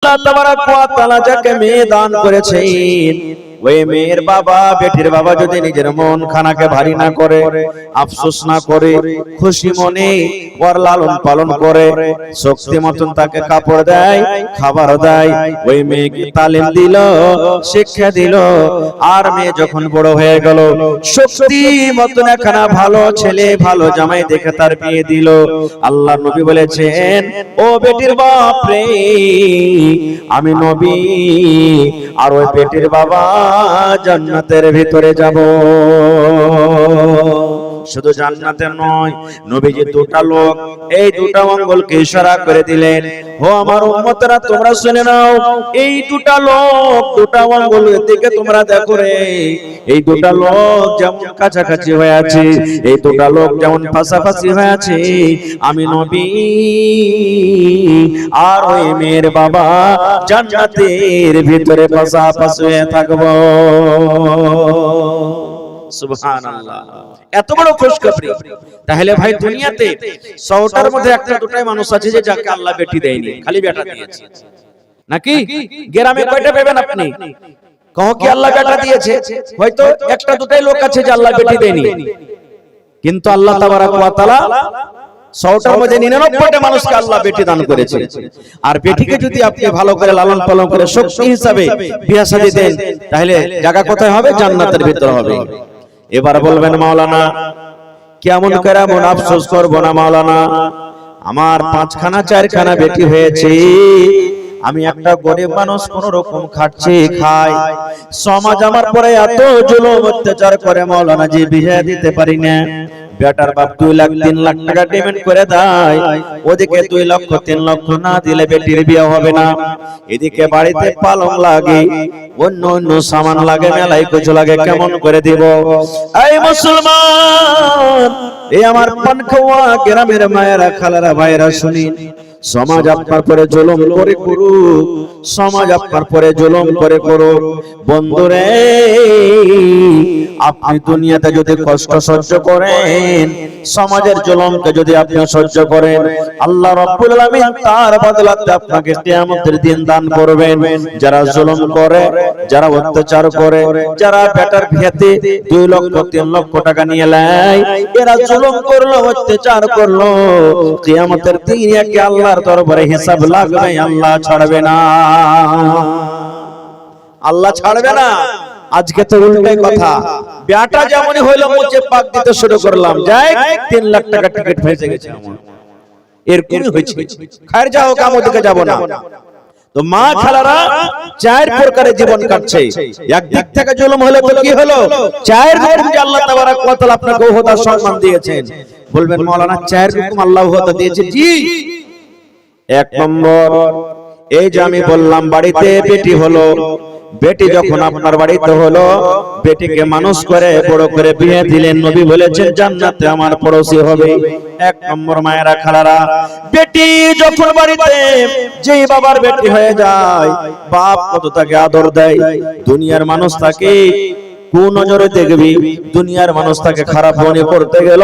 আল্লাহ তাবারাক ওয়া তাআলা যাকে মেয়ে দান করেছেন, ওই মেয়ের বাবা বেটির বাবা যদি নিজের মন খানাকে ভারী না করে, আফসোস না করে, খুশি মনে ওর লালন পালন করে, শক্তি মতন তাকে কাপড় দেয়, খাবার দেয়, ওই মেয়েকে তালিম দিল, শিক্ষা দিল, আর মেয়ে যখন বড় হয়ে গেল, শক্তি মতন একখানা ভালো ছেলে ভালো জামাই দেখে তার বিয়ে দিল, আল্লাহর নবী বলেছেন, ও বেটির বাপ রে, আমি নবী আর ওই বেটির বাবা জান্নাতের ভিতরে যাব। শুধু জান্নাতে নয়, নবীজি দুটা লোক, এই দুটা আঙ্গুলকে ইশারা করে দিলেন, ও আমার উম্মতরা তোমরা শুনে নাও, এই দুটা লোক, দুটা আঙ্গুলের দিকে তোমরা দেখো রে, এই দুটা লোক যেমন কাছাকাছি হয়ে আছে, এই দুটা লোক যেমন পাশাপাশি হয়ে আছে, আমি নবী আর ওই মেয়ের বাবা জান্নাতের ভিতরে পাশাপাশি হয়ে থাকবো। সুবহানাল্লাহ, এত বড় খুশখবরি। তাহলে ভাই দুনিয়াতে 100টার মধ্যে একটা দুটাই মানুষ আছে যে যাকে আল্লাহ বেটি দেয়নি, খালি বেটা দিয়েছে, নাকি? গ্রামে কয়টা পাবেন আপনি? কहो কি আল্লাহ বেটা দিয়েছে? হয়তো একটা দুটাই লোক আছে যে আল্লাহ বেটি দেয়নি, কিন্তু আল্লাহ তাবারাক ওয়া তাআলা 100টার মধ্যে 99টা মানুষকে আল্লাহ বেটি দান করেছে। আর বেটিকে যদি আপনি ভালো করে লালন পালন করে শক্তি হিসাবে বিয়ে শাদী দেন, তাহলে জায়গা কোথায় হবে? জান্নাতের ভিতর হবে। এবার বলবেন মাওলানা কেমন করে মন আফসোস করব না মাওলানা, আমার 5খানা 4খানা বেটি হয়েছে, আমি একটা গরিব মানুষ, কোন রকম খাচ্ছি খাই, সমাজ আমার পরে এত জুলুম অত্যাচার করে মাওলানা জি বিয়ে দিতে পারি না। বেটার বাপ 2 লাখ 3 লাখ টাকা ডিমান্ড করে দেয়, ওদিকে 2 লক্ষ 3 লক্ষ না দিলে বেটির বিয়ে হবে না, এদিকে বাড়িতে পালং লাগে, অন্য অন্য সামান লাগে, মেলাই কিছু লাগে, কেমন করে দিব? এই মুসলমান, এই আমার পানখাওয়া গ্রামের মায়েরা খালারা ভাইরা শুনিন, সমাজ আপনার পরে জুলুম করে করুক, সমাজ আপনার পরে জুলুম করে করুক, বন্ধুরে আপনি দুনিয়াতে যদি কষ্ট সহ্য করেন, সমাজের জুলুমকে যদি আপনি সহ্য করেন, আল্লাহ রাব্বুল আলামিন তার বদলাতে আপনাকে কিয়ামতের দিন দান করবেন। যারা জুলুম করে, যারা অত্যাচার করে, যারা বেটার ভিতে 2 লক্ষ 3 লক্ষ টাকা নিয়ে নেয়, এরা জুলুম করলো, অত্যাচার করলো, কিয়ামতের দিন একে আল্লাহর দরবারে হিসাব লাগবে, আল্লাহ ছাড়বে না, আল্লাহ ছাড়বে না। আজকে তো উল্টাই কথা, বেটা যেমনই হইলো মুচে পাক দিতে শুরু করলাম, যাই 3 লাখ টাকা টিকিট ফেসে গেছে আমার, এরকমই হয়েছে। খায়ের যাও, কাম ওদিকে যাব না। তো মা খালারা 4 প্রকারের জীবন কাটছে, একদিক থেকে জুলুম হলে তো কি হলো? 4 রকম যে আল্লাহ তাবারাক ওয়া তাআলা আপনাকে ওহদা সম্মান দিয়েছেন। বলবেন মাওলানা 4 রকম আল্লাহ ওহদা দিয়েছে? জি। 1 নম্বর, এই যে আমি বললাম বাড়িতে বেটি হলো, বেটি যখন আপনার বাড়িতে হলো, বেটিকে মানুষ করে বড় করে বিয়ে দিলেন, নবী বলেছেন জান্নাতে আমার পড়োশি হবে। 1 নম্বর মায়েরা খালারা, বেটি যখন বাড়িতে যেই বাবার বেটি হয়ে যায়, বাপ কত তাকে আদর দেয়, দুনিয়ার মানুষ তাকে কোন নজরে দেখবি, দুনিয়ার মানুষ তাকে খারাপ মনে করতে গেল,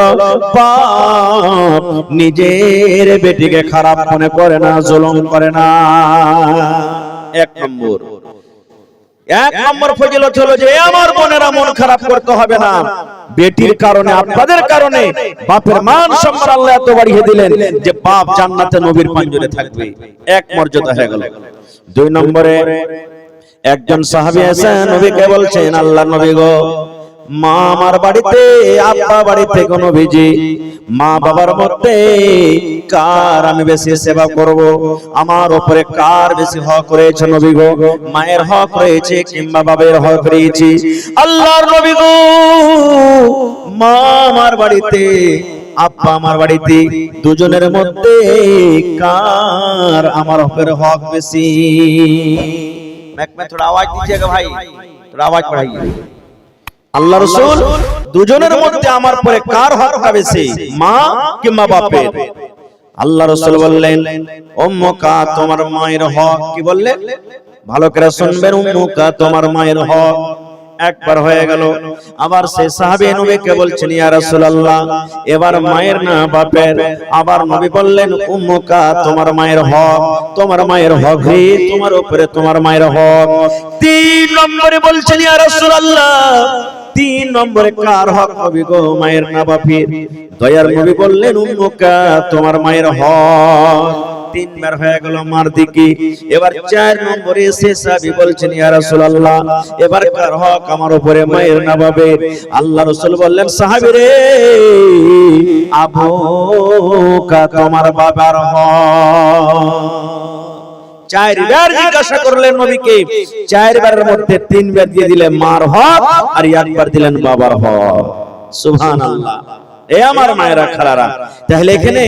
বাপ নিজের বেটিকে খারাপ মনে করে না, জুলুম করে না। 1 নম্বর। 1 নম্বর ফজিলত হলো যে আমার বোনেরা মন খারাপ করতে হবে না, বেটির কারণে, আপনাদের কারণে বাপের মান সম্মান আল্লাহ এত বাড়িয়ে দিলেন যে বাপ জান্নাতে নবীর পাঞ্জরে থাকবে। 1 মর্যাদা হয়ে গেল। 2 নম্বরে একজন সাহাবী এসে নবীকে বলছেন, আল্লাহ নবী গো, মা আমার বাড়িতে, আব্বা বাড়িতে কোনো নবীজি, মা বাবার মধ্যে কার আমি বেশি সেবা করব, আমার উপরে কার বেশি হক রয়েছে নবী গো? মায়ের হক রয়েছে কিংবা বাবার হক রয়েছে? আল্লাহর নবী গো, মা আমার বাড়িতে, আব্বা আমার বাড়িতে, দুজনের মধ্যে কার আমার উপরে হক বেশি? थोड़ा आवाज दीजिएगा भाई, थोड़ा आवाज बढ़ाइए। আল্লাহ রাসূল দুজনের মধ্যে আমার পরে কার হকটা বেশি, মা কিংবা বাপের? আল্লাহ রাসূল বললেন, উম্মুকা, তোমার মায়ের হক। কি বললেন? ভালো করে শুনবেন, উম্মুকা, তোমার মায়ের হক। একবার হয়ে গেল, আবার সেই সাহাবী নবীকে বলছেন ইয়া রাসূলুল্লাহ এবার মায়ের না বাপের। আবার নবী বললেন উম্মুকা, তোমার মায়ের হক, তোমার মায়ের হক হে, তোমার উপরে তোমার মায়ের হক। 3 নম্বরে বলছেন ইয়া রাসূলুল্লাহ 3 নম্বরে কার হক নবী গো? মায়ের না বাপের? দয়ার নবী বললেন উম্মুকা, তোমার মায়ের হক। 3 বার হয়ে গেল মার দিকে। এবার 4 নম্বরে এসে সাহাবী বলছেন ইয়া রাসূলুল্লাহ এবার কার হক আমার উপরে? মায়ের না বাপের? আল্লাহ রাসূল বললেন সাহাবী রে, আবুকা, তোমার বাবার হক। 4 বার জিজ্ঞাসা করলেন নবীকে, 4 বারের মধ্যে 3 বার দিয়ে দিলেন মার হক আর 1 বার দিলেন বাবার হক। সুবহানাল্লাহ। এ আমার মায়েরা খালারা, তাহলে এখানে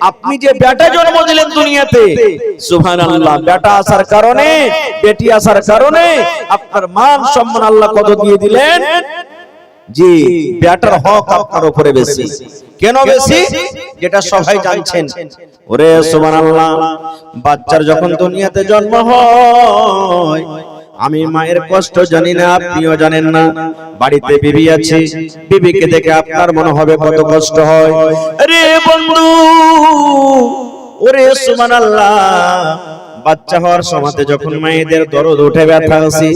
আপনি যে বেটা জন্ম দিলেন দুনিয়াতে, সুবহানাল্লাহ, বেটা আসার কারণে, বেটি আসার কারণে আপনার মান সম্মান আল্লাহ কত দিয়ে দিলেন। জি, বেটার হক আপনার উপরে বেশি। কেন বেশি? যেটা সবাই জানছেন। ওরে সুবহানাল্লাহ, বাচ্চার যখন দুনিয়াতে জন্ম হয়, আমি মায়ের কষ্ট জানি না, আপনিও জানেন না। বাড়িতে বিবি আছে, বিবিকে দেখে আপনার মনে হবে কত কষ্ট হয়। আরে বন্ধু, ওরে সুবহানাল্লাহ, বাচ্চা হওয়ার সময় যখন মায়েদের দরদ উঠে, ব্যথা আছে,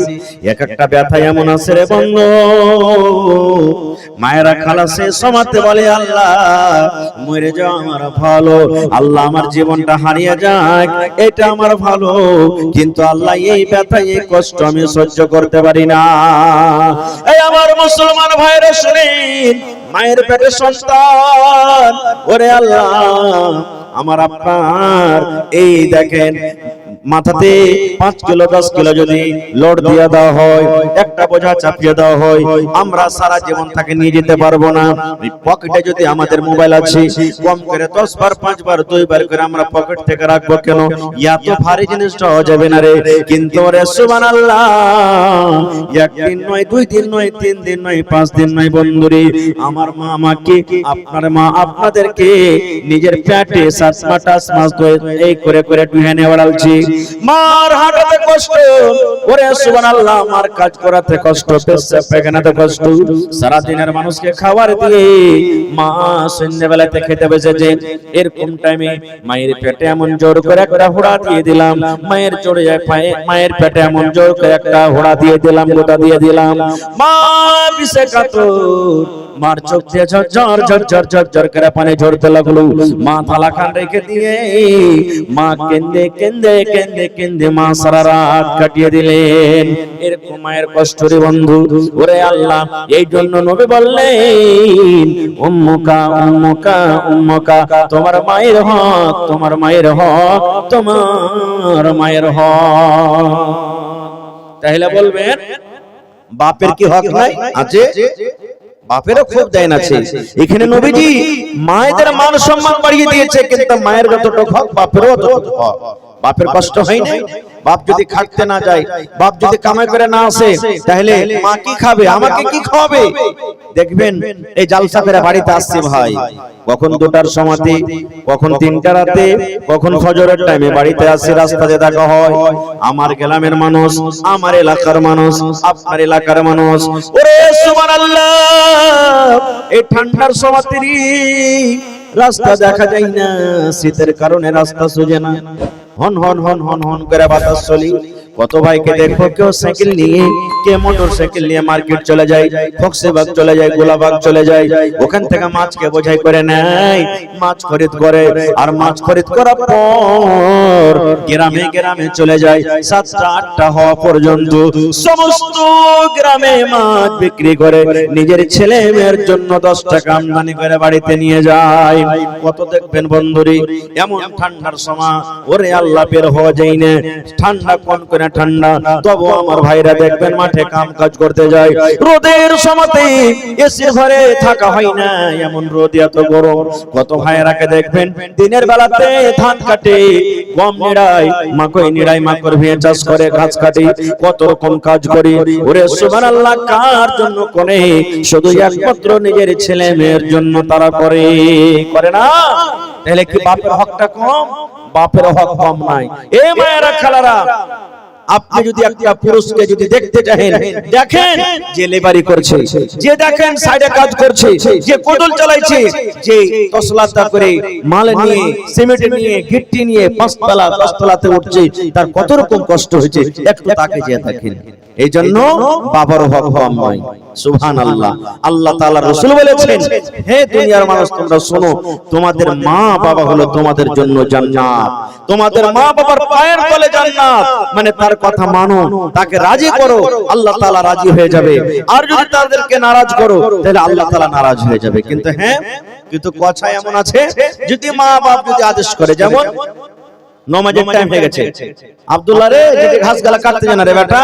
এক একটা ব্যথা এমন আছে রে বন্ধু, মায়েরা খালাসে সমাতে বলে আল্লাহ মরে যাও আমার ভালো, আল্লাহ আমার জীবনটা হারিয়ে যাক এটা আমার ভালো, কিন্তু আল্লাহ এই ব্যথা এই কষ্ট আমি সহ্য করতে পারি না। এই আমার মুসলমান ভাইরা শুনেন, মায়ের পেটে সন্তান, ওরে আল্লাহ আমার আপনার এই দেখেন মাথাতে 5 কিলো 10 কিলো যদি লোড দিয়ে দেওয়া হয়, একটা বোঝা চাপিয়ে দেওয়া হয়, আমরা সারা জীবন তাকে নিয়ে যেতে পারবো না। পকেটে যদি আমাদের মোবাইল আছে, কম করে 10 বার 5 বার 2 বার করে আমরা পকেট থেকে রাখবো কেন? এত ভারী জিনিসটা হয়ে যাবে না রে। কিন্তু রে সুবহানাল্লাহ, একদিন নয়, 2 দিন নয়, 3 দিন নয়, 5 দিন নয় বন্ধুরে, আমার মা আমাকে, আপনার মা আপনাদেরকে নিজের পেটে 7 মাস ধরে এই করে করে টুহে নেওয়া লাগছে। মার হাঁটাতে কষ্ট, ওরে সুবহানাল্লাহ, মার কাজ করাতে কষ্ট, পেশাব পায়খানাতে কষ্ট, সারা দিনের মানুষকে খাবার দিয়ে মা সন্ধ্যাবেলাতে খেতে বসেছে, এরকম টাইমে মায়ের পেটে এমন জোর করে একটা হোড়া দিয়ে দিলাম, মায়ের চড়ে যায় পায়ে, মায়ের পেটে এমন জোর করে একটা হোড়া দিয়ে দিলাম, গোটা দিয়ে দিলাম, মা বিষে কাতর, মার চোখ দিয়ে ঝরঝর ঝরঝর ঝরঝর করে পানি ঝরতে লাগলো। মা থালা খান রেখে দিয়ে মা কেন্দে কেন্দে কেন্দে কেন্দে মা সারা রাত কাটিয়ে দিলেন। এরকম মায়ের কষ্ট রে বন্ধু, ওরে আল্লাহ, এই জন্য নবী বললেন উম্মুকা উম্মুকা উম্মুকা, তোমার মায়ের হক, তোমার মায়ের হক, তোমার মায়ের হক। তাহলে বলবেন বাপের কি হক নাই? আছে, বাপেরও খুব দান আছে। এখানে নবীজি মায়েদের মান সম্মান বাড়িয়ে দিয়েছে, কিন্তু মায়ের যতটুকু হক বাপেরও ততটুকু হক। বাপের কষ্ট হয় না? বাপ যদি খাটতে না যায়, বাপ যদি কামাই করে না আসে, তাহলে মা কি খাবে, আমাকে কি খাওয়াবে? দেখবেন এই জালসা করে বাড়িতে আসছে ভাই, কখন 2টার সময়তে, কখন 3টা রাতে, কখন ফজরের টাইমে বাড়িতে আসে, রাস্তাতে দেখা হয় আমার গ্রামের মানুষ, আমার এলাকার মানুষ, আপনার এলাকার মানুষ। ওরে সুবহানাল্লাহ, এই ঠান্ডার সময়তে রাস্তা দেখা যায় না, শীতের কারণে রাস্তা সোজে না, হন হন হন হন হন করে বাতাস চলি। কত ভাইকে দেখো, কেউ সাইকেল নিয়ে, কে মোটর সাইকেল নিয়ে মার্কেট চলে যায়, ফক্সবাগ চলে যায়, গোলাবাগ চলে যায়, ওখান থেকে মাছকে বোঝাই করে নেয়, মাছ খরিদ করে, আর মাছ খরিদ করার পর গ্রামে গ্রামে চলে যায়, 7টা 8টা হওয়া পর্যন্ত সমস্ত গ্রামে মাছ বিক্রি করে নিজের ছেলে মেয়ের জন্য 10 টাকা আমদানি করে বাড়িতে নিয়ে যায়। কত দেখবেন বন্ধুরি এমন ঠান্ডার সময়, ওরে আল্লাহ, বের হওয়া যায় না, ঠান্ডা কোন করে ঠান্ডা, তবু আমার ভাইরা দেখবেন মাঠে কাম কাজ করতে যায়, রোদের সময়তে এসে ঘরে থাকা হয় না, এমন রোদ, এত গরম। কত ভাইরাকে দেখবেন দিনের বেলাতে ধান কাটে, গম নিড়াই, মাকই নিড়াই, মাকড় ভিয়ে চাষ করে, ঘাস কাটে, কত রকম কাজ করে। ওরে সুবহানাল্লাহ, কার জন্য করে? শুধু একমাত্র নিজের ছেলে মেয়ের জন্য তারা করে, করে না? তাহলে কি বাপের হকটা কম? বাপের হক কম নাই। এ মায়েরা খালারা, আপনি যদি একটা পুরুষকে যদি দেখতে চান, দেখেন যে লেবারি করছে, যে দেখেন সাইডে কাজ করছে, যে কোদল চালাইছে, যে তসলাতা করে মাল নিয়ে, সিমেন্ট নিয়ে, গিট্টি নিয়ে পাঁচতলা দশতলাতে উঠছে, তার কত রকম কষ্ট হয়েছে একটু তাকে যে দেখেন। এই জন্য বাবার হক হওয়া নয়। সুবহানাল্লাহ। আল্লাহ তাআলা রাসূল বলেছেন, হে দুনিয়ার মানুষ তোমরা শোনো, তোমাদের মা বাবা হলো তোমাদের জন্য জান্নাত। তোমাদের মা বাবার পায়ের তলে জান্নাত, মানে তার কথা মানো, তাকে রাজি করো, আল্লাহ তাআলা রাজি হয়ে যাবে। আর যদি তাদেরকে নারাজ করো তাহলে আল্লাহ তাআলা নারাজ হয়ে যাবে। কিন্তু হ্যাঁ, কিন্তু কথা এমন আছে, যদি মা বাপ যদি আদেশ করে, যেমন নামাজের টাইম হয়ে গেছে, আব্দুল্লাহ রে যদি ঘাস গালা কাটতে জানা রে বেটা,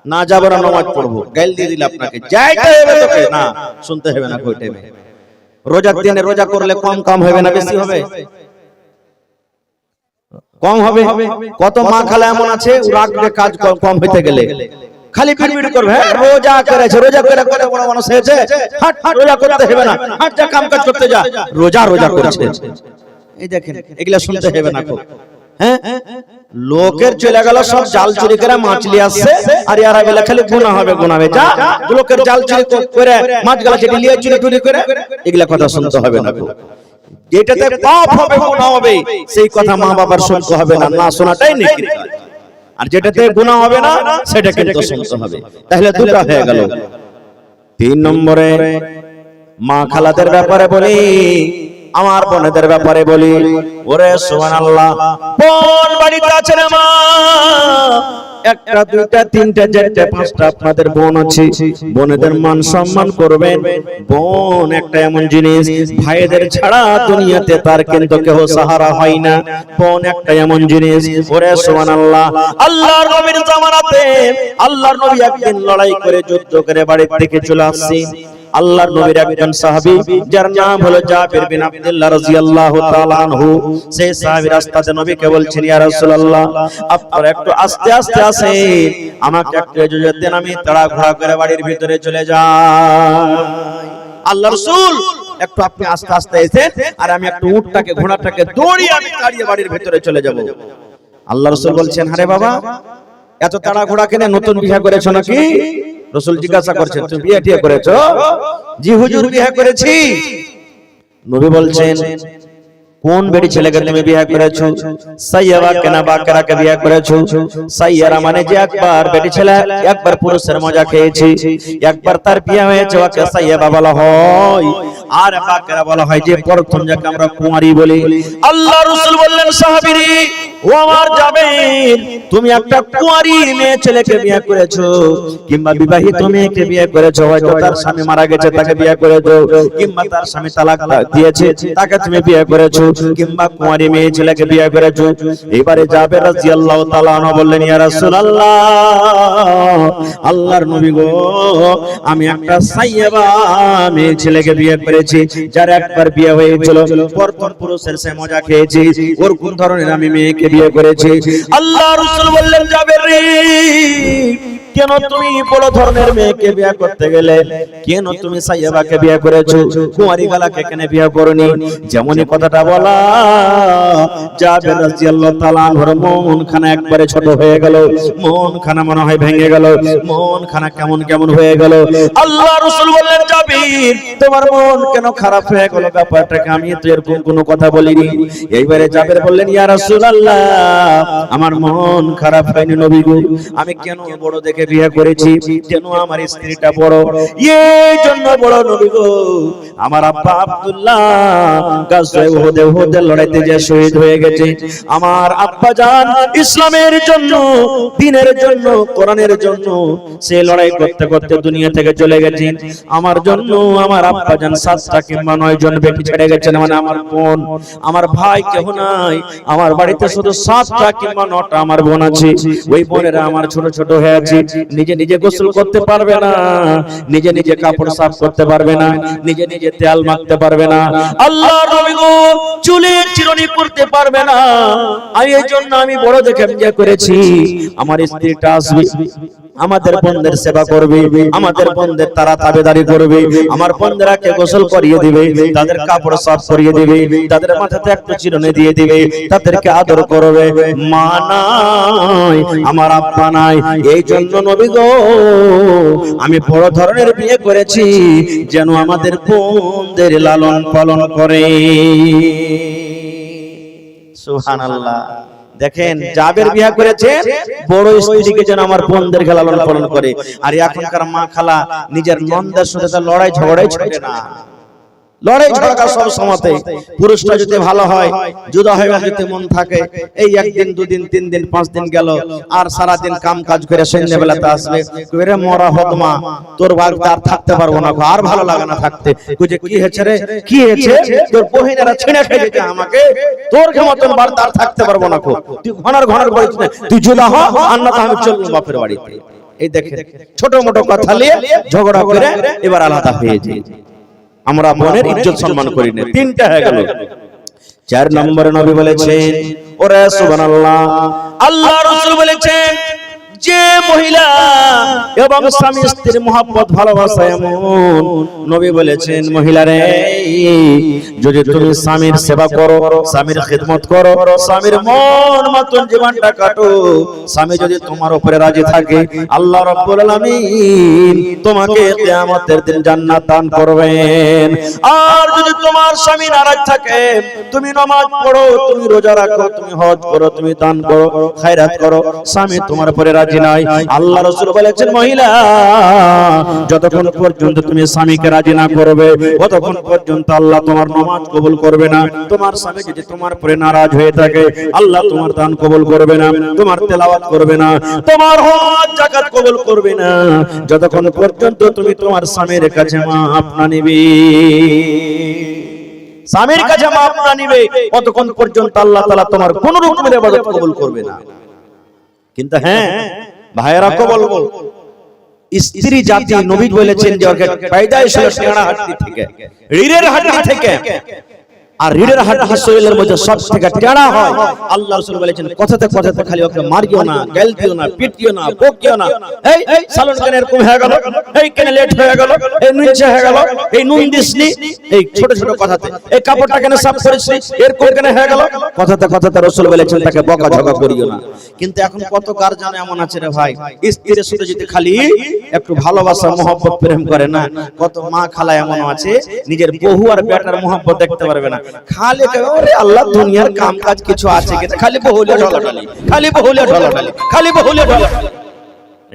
না যাবো না, নামাজ পড়বো, গাইল দিয়ে দিলে আপনাকে যাইতে হবে, তোকে না শুনতে হবে না। কই টাইমে রোজার দিনে রোজা করলে কম কাম হবে না বেশি হবে? কম হবে। কত মা খালা এমন আছে রাখবে কাজ কম হইতে গেলে খালি বিড়বিড় করবে, হ্যাঁ রোজা করেছে, রোজা করে কত বড় মানুষ হয়েছে, হাট রোজা করতে হবে না, হাট যা কাম কাজ করতে যা, রোজা করেছে। এই দেখেন এগুলা শুনতে হবে না। হ্যাঁ, লোকের চলে গেল সব জাল চুরি করে মাছ নিয়ে আসছে, আর ইয়ারা বেলা খালি গুনাহ হবে, গুনাহ যা লোকের জাল চুরি করে মাছ গলা চেটে নিয়ে চুরি করে, এগুলা কথা শুনতে হবে না। যেটাতে পাপ হবে, গুনাহ হবে, সেই কথা মা বাবার শুনতে হবে না, না শোনাটাই নেকির কাজ। আর যেটাতে গুনাহ হবে না সেটা কিন্তু শুনতে হবে। তাহলে দুটো হয়ে গেল। 3 নম্বরে মা খালাদের ব্যাপারে বলি, আমার বোনেদের ব্যাপারে বলি। ওরে সুবহানাল্লাহ, বোন বাড়িতে আছে না মা? একটা দুইটা তিনটা চারটা পাঁচটা আপনাদের বোন আছে, বোনেদের মান সম্মান করবেন। বোন একটা এমন জিনিস, ভাইদের ছাড়া দুনিয়াতে তার কিন্তু কেউ সাহারা হয় না। বোন একটা এমন জিনিস। ওরে সুবহানাল্লাহ, আল্লাহর নবীর জামানাতে আল্লাহর নবী একদিন লড়াই করে যুদ্ধ করে বাড়ি থেকে চলে আসছেন। আল্লাহর নবীর একজন সাহাবী যার নাম হলো জাবির বিন আব্দুল্লাহ রাদিয়াল্লাহু তাআলা আনহু, সেই সাহাবী রাস্তাতে নবীকে বলছেন, ইয়া রাসূলুল্লাহ আপনারা একটু আস্তে আস্তে আসেন, আমাকে একটু ইজাজত দেন, আমি তাড়াহুড়া করে বাড়ির ভিতরে চলে যাই। আল্লাহর রাসূল একটু আপনি আস্তে আস্তে এসেন, আর আমি একটু উটটাকে ঘোড়াটাকে দৌড়িয়ে আমি তাড়িয়ে বাড়ির ভিতরে চলে যাব। আল্লাহর রাসূল বলছেন, আরে বাবা এত তাড়াহুড়া কেন, নতুন বিয়ে করেছো নাকি? রাসূল জিজ্ঞাসা করছেন, তুমি বিয়ে টিয়ে করেছো? জি হুজুর বিয়ে করেছি। নবী বলছেন, কোন বেটি ছেলেকে তুমি বিয়ে করেছো? সাইয়ারা কেনা বাকেরাকে বিয়ে করেছো? সাইয়ারা মানে যে একবার বেটি ছেলে একবার পুরুষের মজা খেয়েছে, একবার তার বিয়ে হয়েছে, ওকে সাইয়াবা বলা হয়। আর বাকেরা বলা হয় যে প্রথম যাকে আমরা কুমারী বলি। আল্লাহ রাসূল বললেন, সাহাবীরে ও আমার জাবের, তুমি একটা কুমারী মেয়ে ছেলেকে বিয়ে করেছো, কিংবা বিবাহিত মেয়েকে বিয়ে করেছো, হয়তো তার স্বামী মারা গেছে তাকে বিয়ে করেছো, কিংবা তার স্বামী তালাক দিয়েছে তাকে তুমি বিয়ে করেছো, কিংবা কুমারী মেয়ে ছেলেকে বিয়ে করেছো। এবারে জাবের রাদিয়াল্লাহু তাআলা আনহু বললেন, ইয়া রাসূলুল্লাহ, আল্লাহর নবী গো, আমি একটা সাইয়্যিবা মেয়ে ছেলেকে বিয়ে করেছি, যার একবার বিয়ে হয়েছিল, প্রথম পুরুষের সে মজা খেয়েছি, ওর কোন ধরনের আমি মেয়েকে বিয়ে করেছি। আল্লাহ রাসূল বললেন, জাবের রে, কেন তুমি বড় ধরনের মেয়েকে বিয়ে করতে গেলে? কেন তুমি সাইয়্যিবাকে বিয়ে করেছো, কুমারী গালাকে কেন বিয়ে করনি? যেমনই কথাটা বলা, জাবের রাদিয়াল্লাহু তাআলা আনহুর মন খানা একবারে ছোট হয়ে গেল, মন খানা মনে হয় ভেঙে গেল, মন খানা কেমন কেমন হয়ে গেল। আল্লাহ রাসূল বললেন, জাবির তোমার মন কেন খারাপ হয়ে গেল? ব্যাপারটাকে আমি তো এরকম কোনো কথা বলিনি। এইবারে জাবের বললেন, ইয়া রাসূলুল্লাহ, আমার মন খারাপ হয়নি নবী গো, আমি কেন বড় দেখে বিয়ে করেছি, কেন আমার স্ত্রীটা বড়, এই জন্য বড় নবী গো, আমার আব্বা আব্দুল্লাহ গাজওয়ে উহুদের লড়াইতে যে শহীদ হয়ে গেছে, আমার আব্বা জান ইসলামের জন্য, দ্বীনের জন্য, কোরআনের জন্য সে লড়াই করতে করতে দুনিয়া থেকে চলে গেছেন। আমার জন্য আমার আব্বা জান 7টা কিংবা 9 জন বেটি ছেড়ে গেছেন, মানে আমার বোন, আমার ভাই কেউ নাই, আমার বাড়িতে শুধু 7টা কিংবা 9টা আমার বোন আছে। ওই বোনেরা আমার ছোট ছোট হয়ে আছে, নিজে নিজে গোসল করতে পারবে না, নিজে নিজে কাপড় সাফ করতে পারবে না, নিজে নিজে তেল মাখতে পারবে না, আল্লাহর নবী গো চুলের চিরুনি করতে পারবে না। আর এই জন্য আমি বড় দেখে বিয়ে করেছি, আমার স্ত্রীটা আসবে, আমাদের বোনদের সেবা করবে, আমাদের বোনদের তারা তাবেদারি করবে, আমার বোনদেরকে গোসল করিয়ে দিবে, তাদের কাপড় সাফ করিয়ে দিবে, তাদের মাথাতে একটু চিরুনি দিয়ে দিবে, তাদেরকে আদর করবে। মা নাই, আমার আব্বা নাই, এই জন্য নবী গো আমি বড় ধরনের বিয়ে করেছি যেন আমাদের বোনদের লালন পালন করে। সুবহানাল্লাহ। দেখেন জাবের বিয়ে করেছে বড় স্ত্রীকে যেন আমার বোনদেরকে লালন পালন করে। আর এখনকার মা খালা নিজের নন্দের সাথে লড়াই ঝগড়াই ছোটে না, লড়াই ঝগড়া সব সময়তে। পুরুষটা যদি ভালো হয়, জুদা হয়ে যেতে মন থাকে, এই একদিন দুদিন তিন দিন পাঁচ দিন গেল, আর সারা দিন কাম কাজ করে সন্ধ্যাবেলাতে আসবে, কইরে মরা হতমা তোর বাড়িতে আর থাকতে পারবো না, আর ভালো লাগে না থাকতে। কইছে কি হয়েছে রে, কি হয়েছে, তোর বহিনেরা ছিঁড়ে খেয়ে যেতে আমাকে, তোর মতন বাড়িতে আর থাকতে পারবো না, তুই ঘনার ঘনার বলিস না, তুই জুদা হ, আর না তো আমি চলবো বাপের বাড়িতে। এই দেখেন ছোট মোটো কথা নিয়ে ঝগড়া করে এবার আলাদা হয়ে যায়। আমরা বোনের ইজ্জত সম্মান করি না। তিনটা হয়ে গেল। 4 নম্বরে নবী বলেছেন, ওরে সুবহানাল্লাহ, আল্লাহ রাসূল বলেছেন যে মহিলা এবং স্বামী স্ত্রীর মহব্বত ভালোবাসা এমন, নবী বলেছেন মহিলারে যদি তুমি স্বামীর সেবা করো, স্বামীর খিদমত করো, স্বামীর মন মতন জীবনটা কাটো, স্বামী যদি তোমার উপরে রাজি থাকে আল্লাহ রাব্বুল আলামিন তোমাকে কিয়ামতের দিন জান্নাত দান করবেন। আর যদি তোমার স্বামী নারাজ থাকে, তুমি নামাজ পড়ো, তুমি রোজা রাখো, তুমি হজ করো, তুমি দান করো, খায়রাত করো, স্বামী তোমার উপরে রাজি নাই, আল্লাহ রাসূল বলেছেন মহিলা যতক্ষণ পর্যন্ত তুমি স্বামীকে রাজি না করবে ততক্ষণ পর্যন্ত আল্লাহ তোমার নামাজ কবুল করবে না। তোমার স্বামী যদি তোমার উপরে নারাজ হয়ে থাকে আল্লাহ তোমার দান কবুল করবে না, তোমার তেলাওয়াত করবে না, তোমার হজ যাকাত কবুল করবে না, যতক্ষণ পর্যন্ত তুমি তোমার স্বামীর কাছে মাফ না নিবে, স্বামীর কাছে মাফ না নিবে ততক্ষণ পর্যন্ত আল্লাহ তাআলা তোমার কোন রকমের ইবাদত কবুল করবে না। কিন্তু হ্যাঁ ভাইয়েরা কো বলবো, স্ত্রী জাতি নবী বলেছেন যে ওকে পয়দাইশ হলো টেড়া হাড্ডি থেকে, রিড়ের হাড্ডি থেকে, আর রিড়ের হাড্ডি শরীরের মধ্যে সব থেকে টেড়া হয়। আল্লাহ রাসূল বলেছেন কথাতে কথাতে খালি ওকে মারিও না, গাল দিও না, পিটিও না, বকিও না, এই সালন কেন এরকম হয়ে গেল, এই কেন লেট হয়ে গেল, এই নিচে হয়ে গেল, এই নুন দিসনি, এই ছোট ছোট কথাতে, এই কাপড়টা কেন সাফ করিসনি, এরকম কেন হয়ে গেল, কথাতে কথাতে রাসূল বলেছেন তাকে বকাঝকা করিও না। কিন্তু এখন কত কার জানে এমন আছে রে ভাই, স্ত্রীর সাথে যদি খালি একটু ভালোবাসা মহব্বত প্রেম করে না, কত মা খালা এমন আছে নিজের বহু আর বেটার মহব্বত দেখতে পারবে না, খালি ওরে আল্লাহ দুনিয়ার কাম কাজ কিছু আছে কিনা, খালি বহুলে ঢলাঢলি, খালি বহুলে ঢলাঢলি, খালি বহুলে ঢলাঢলি।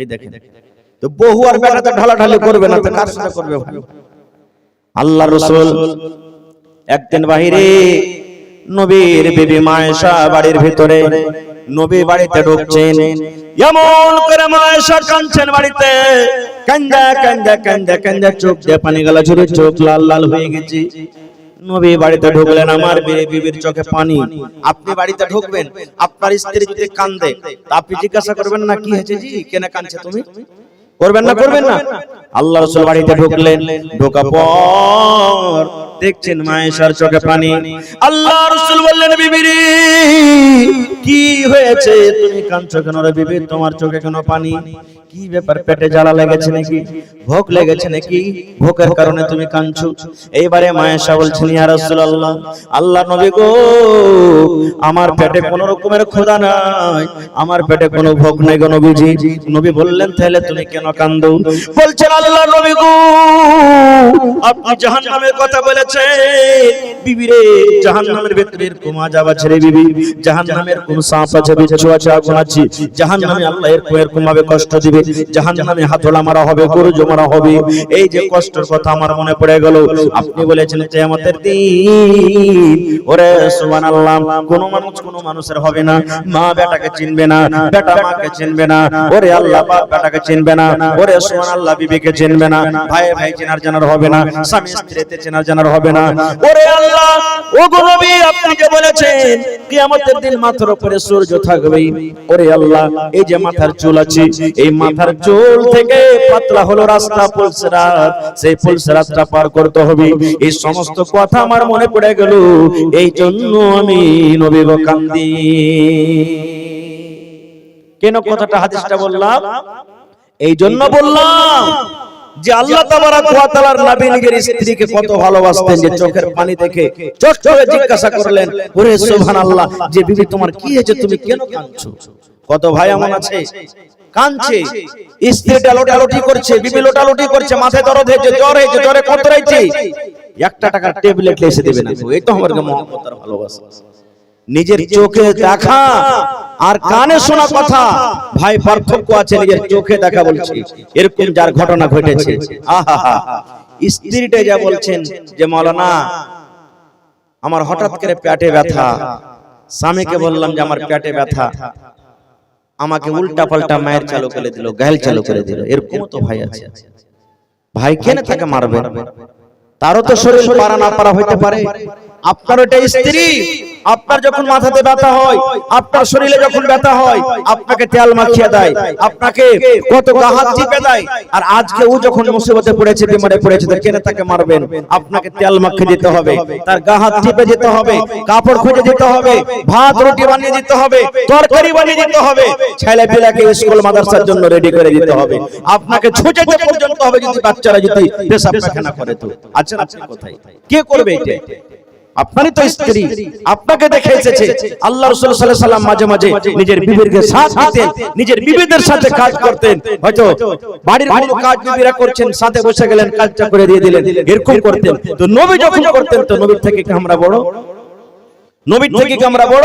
এই দেখেন তো বহু আর বেটাতে ঢলাঢলি করবে না তো কার সাথে করবে ভাই? আল্লাহ রাসূল একদিন বাহিরে নবীর বিবি মায়েশা বাড়ির ভিতরে, নবী বাড়িতে ঢুকছেন, এমন করে মায়েশা কাঁদছেন বাড়িতে, কান্দা কান্দা কান্দা কান্দা চোখ দিয়ে পানি গলা ঝরে, চোখ লাল লাল হয়ে গেছে। নবী বাড়িতে ঢুকলেন, আমার বিবির চোখে পানি। আপনি বাড়িতে ঢুকবেন, আপনার স্ত্রী যদি কাঁদে আপনি জিজ্ঞাসা করবেন না কি হয়েছে জি, কেন কাঁদছে তুমি, করবেন না, করবেন না? আল্লাহ রাসূল বাড়িতে ঢুকলেন, ঢোকা পর দেখছেন মায়েশার চোখে পানি। আল্লাহ রাসূল বললেন বিবিরে কি হয়েছে, তুমি কাঁদছো কেন রে বিবি, তোমার চোখে কেন পানি, কি ব্যাপার, পেটে জ্বালা লেগেছে নাকি, ভোক লেগেছে নাকি, ভোকের কারণে তুমি কাঁদছো? এইবারে মায়েশা বলছেন ইয়া রাসূলুল্লাহ, আল্লাহ নবী গো আমার পেটে কোনো রকমের ক্ষুধা নাই, আমার পেটে কোনো ভোক নাই গো নবীজি। নবী বললেন তাহলে তুমি কেন কাঁদো? বলছেন আল্লাহ নবী গো আপনি জাহান্নামের কথা বলেছেন, বিবি রে জাহান্নামের ভিতরে এরকম আযাব আছে রে বিবি, জাহান্নামের কোন সাপ আছে, বিচ্ছু আছে, আগুন আছে, জাহান্নামে আল্লাহ এরকম ভাবে কষ্ট দিবে, জাহান্নামে হাতড়া মারা হবে, গরুজ মারা হবে। এই যে কষ্টের কথা আমার মনে পড়ে গেল, আপনি বলেছেন কিয়ামতের দিন, ওরে সুবহানাল্লাহ কোন মানুষের হবে না, মা বেটাকে চিনবে না, বেটা মাকে চিনবে না, ওরে আল্লাহ বাপ বেটাকে চিনবে না, ওরে সুবহানাল্লাহ বিবিকে চিনবে না, ভাই ভাই চেনার জানার হবে না, স্বামী স্ত্রীতে চেনার জানার হবে না। ওরে আল্লাহ ও গো নবী আপনি যে বলেছেন কিয়ামতের দিন মাথার উপরে সূর্য থাকবে, ওরে আল্লাহ এই যে মাথার চুল আছে, এই মাথার চুল থেকে পাতলা হলো রাস্তা পুলসিরাত, সেই পুলসিরাতটা পার করতে হবে। এই সমস্ত কথা আমার মনে পড়ে গেল, এই জন্য আমি নবী গো কান্দি। কেন কথাটা হাদিসটা বললাম, এই জন্য বললাম যে আল্লাহ তাবারাক ওয়া তাআলার নবী নিজের স্ত্রীকে কত ভালোবাসতেন যে চোখের পানি দেখে চট করে জিজ্ঞাসা করলেন, ওরে সুবহানাল্লাহ, যে বিবি তোমার কি হয়েছে, তুমি কেন কাঁদছো? কত ভাই এমন আছে কাঁদছে, স্ত্রীটা লোটালোটি করছে, বিবি লোটালোটি করছে, মাথায় দরদ হয়েছে, জ্বর হয়েছে, জ্বরে কতরাইছে, 1 টাকার ট্যাবলেট এসে দেবে না। এই তো আমার মহব্বত আর ভালোবাসা। নিজের চোখে দেখা আর কানে শোনা কথা ভাই পার্থক্য আছে। নিজের চোখে দেখা বলছি, এরকম যার ঘটনা ঘটেছে, আহা স্ত্রীটা যা বলছেন যে মাওলানা আমার হঠাৎ করে পেটে ব্যথা, স্বামীকে বললাম যে আমার পেটে ব্যথা, আমাকে উল্টা পাল্টা মায়ের চালু করে দিল, গায়েল চালু করে দিল। এরকম তো ভাই আছে। ভাই কেন তাকে মারবেন? তারও তো শরীর পারা না পারা হইতে পারে। আপনার ওটা স্ত্রী, আপনার যখন মাথাতে ব্যথা হয়, আপনার শরীরে যখন ব্যথা হয়, আপনাকে তেল মাখিয়ে দেয়, আপনাকে কত হাত টিপে দেয়। আর আজকে ও যখন মুসিবতে পড়েছে, বিমারে পড়েছে, তো কেন তাকে মারবেন? আপনাকে তেল মাখিয়ে দিতে হবে, তার হাত টিপে দিতে হবে, কাপড় খুঁজে দিতে হবে, ভাত রুটি বানিয়ে দিতে হবে, তরকারি বানিয়ে দিতে হবে, ছেলে পেলাকে স্কুল মাদ্রাসার জন্য রেডি করে দিতে হবে, আপনাকে ছুঁচে পর্যন্ত হবে যদি বাচ্চারা যদি পেশাব পায়খানা করে। তো আছেন আপনি কোথায়? কে করবে এটা? আপনারই তো স্ত্রী, আপনাকে দেখে এসেছে। আল্লাহ রাসূল সাল্লাল্লাহু আলাইহি সাল্লাম মাঝে মাঝে নিজের বিবিকে সাথ দিতেন, নিজের বিবিদের সাথে কাজ করতেন। হয়তো বাড়ির কোনো কাজ বিবিরা করছেন, সাথে বসে গেলেন, কাজটা করে দিয়ে দিলেন, এরকম করতেন। তো নবী যখন করতেন, তো নবীর থেকে কি আমরা বড়? নবীর থেকে কি আমরা বড়?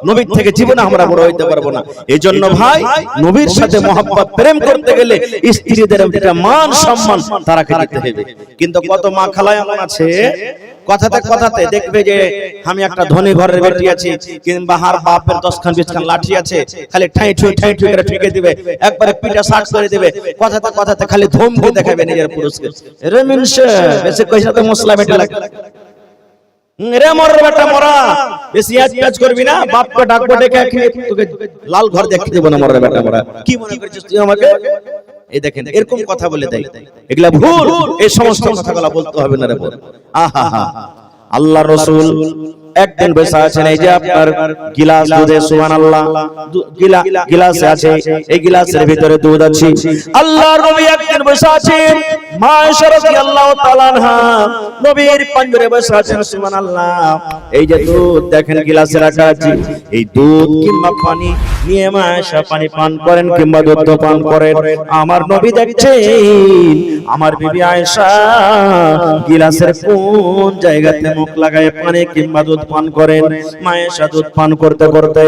নবীর থেকে জীবনে আমরা বড় হইতে পারবো না। এইজন্য ভাই নবীর সাথে মহব্বত প্রেম করতে গেলে স্ত্রীদের একটা মান সম্মান তারাকে দিতে হবে। কিন্তু কত মা খালায় এমন আছে, কথাতে কথাতে দেখবে যে আমি একটা ধনী ঘরের বেটি আছি, কিংবা হার বাপের 10 খান 20 খান লাঠি আছে, খালি ঠাই ঠুই করে ঠুকে দিবে, একবারে পিটা শাক করে দিবে, কথাতে কথাতে খালি ধমকি দেখাবে নিজের পুরুষকে। রে মিনসে বেশি কইছা তো মশলা বেটে লাগে, রে মর বেটা মরা, বেশি আজ করবি না, বাপকে ডাকবো, ডেকে তোকে লাল ঘর দেখতে দেব না, মর বেটা মরা, কি মনে করছিস তুই আমাকে? এই দেখেন এরকম কথা বলে দেয়, এগুলা ভুল। এই সমস্ত কথাগুলো বলতে হবে না রে বল। আহা আল্লাহ রাসূল একদিন বসে আছেন, এই যে আপনার গিলাস দুধে, সুবহানাল্লাহ, গিলাসে আছে, এই গিলাসের ভিতরে দুধ আছে। আল্লাহর নবী একদিন বসে আছেন, মা আয়েশা রাদিয়াল্লাহু তাআলা আনহা নবীর পাঞ্জরে বসে আছেন, সুবহানাল্লাহ। এই যে দুধ দেখেন গিলাসে রাখা আছে, এই দুধ কিংবা পানি নিয়ে মা আয়েশা পানি পান করেন কিংবা দুধ পান করেন। আমার নবী দেখছেন আমার বিবি আয়েশা গিলাসের কোন জায়গাতে মুখ লাগায় পানি কিংবা দুধ পান করেন। মা আয়েশা দুধ পান করতে করতে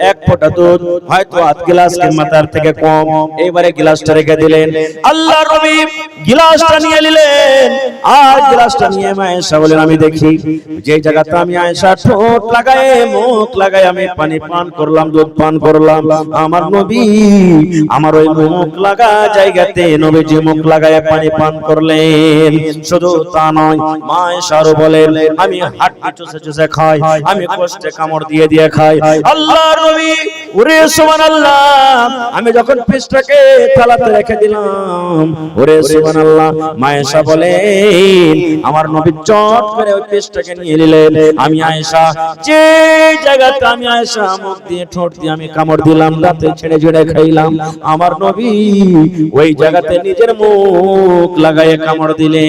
এক ফোঁটা দুধ, হয়তো আধ গ্লাস কিংবা তার থেকে কম, এবারে গ্লাসটা রেখে দিলেন। আল্লাহর নবী গ্লাসটা নিয়ে নিলেন, আর গ্লাসটা নিয়ে মা আয়েশা বলেন, আমি দেখি যে জায়গাতে আমি আয়েশা ঠোঁট লাগায় মুখ লাগায় আমি পানি পান করলাম, দুধ পান করলাম, আমার নবী আমার ওই মুখ লাগা জায়গাতে নবীজি মুখ লাগায় পানি পান করলেন। শুধু তা নয়, মা আয়েশা আরো বলেন, আমি হাড্ডি চুষে চুষে খাই, আমি কষ্টে কামড় দিয়ে দিয়ে খাই। আল্লাহর নবী ওরে সুবহানাল্লাহ, আমি যখন পিসটাকে থালাতে রেখে দিলাম, ওরে সুবহানাল্লাহ, মা আয়েশা বলেন আমার নবী চট করে ওই পিসটাকে নিয়ে নিলেন। আমি আয়েশা যে জায়গাতে আমি আয়েশা মুখ দিয়ে ঠোঁট দিয়ে আমি কামড় দিলাম, দাঁতে ছেড়ে ছেড়ে খাইলাম, আমার নবী ওই জায়গাতে নিজের মুখ লাগায় কামড় দিলেন।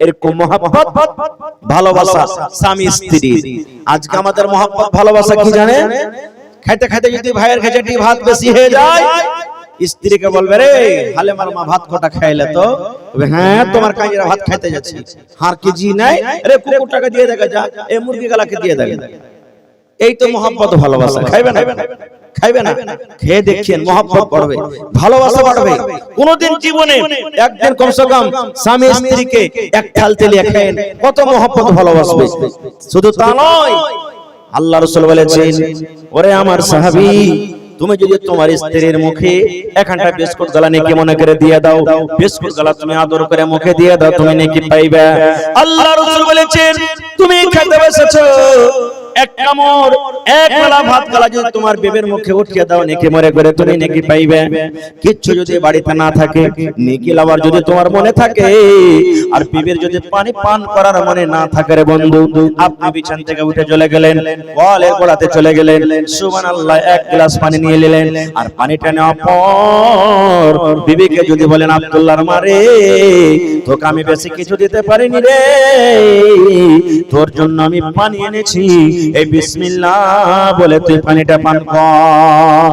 এরকম মহব্বত ভালোবাসা স্বামী স্ত্রী। আজকে আমাদের মহব্বত ভালোবাসা কি জানেন? খাইতে খাইতে যদি ভাইয়ের খেজেটি ভাত বেশি হয়ে যায়, স্ত্রীকে বলবে, রে হালে মার মা ভাত কটা খাইলে তো? হ্যাঁ তোমার কাজের ভাত খাইতে যাচ্ছি, হার কেজি নাই, আরে কুকুরটাকে দিয়ে দেখা যা, এই মুরগি গালাকে দিয়ে দেখা। এই তো মহব্বত ভালোবাসা। খাইবে না? খাইবে না? খেয়ে দেখছেন মহব্বত বাড়বে, ভালোবাসা বাড়বে। কোনদিন জীবনে একদিন কমসে কম স্বামী স্ত্রীকে এক থাল তেলিয়ে খায়েন, কত মহব্বত ভালোবাসবে। শুধু তা নয়, আল্লাহ রাসূল বলেছেন, ওরে আমার সাহাবী, তুমি যদি তোমার স্ত্রীর মুখে এখানটা বিস্কুট গলা নেকি মনে করে দিয়ে দাও, বিস্কুট গলা তুমি আদর করে মুখে দিয়ে দাও, তুমি নেকি পাইবে। আল্লাহ রাসূল বলেছেন, তুমি খেতে বসেছো, এক কামড় এক বেলা ভাত খালা যদি তোমার বিবির মুখে উঠিয়ে দাও নেকি মরে করে তুমি নেকি পাইবে। কিচ্ছু যদি বাড়িতে না থাকে, নেকি লাভার যদি তোমার মনে থাকে, আর বিবির যদি পানি পান করার মনে না থাকে রে বন্ধু, আপনি বিছান থেকে উঠে চলে গেলেন, কলের গোড়াতে চলে গেলেন, সুবহানাল্লাহ এক গ্লাস পানি নিয়ে নিলেন, আর পানিটা নেওয়ার পর বিবিকে যদি বলেন আব্দুল্লাহর মারে তোকে আমি বেশি কিছু দিতে পারিনি রে, তোর জন্য আমি পানি এনেছি, এই বিসমিল্লাহ বলে তুই পানিটা পান কর,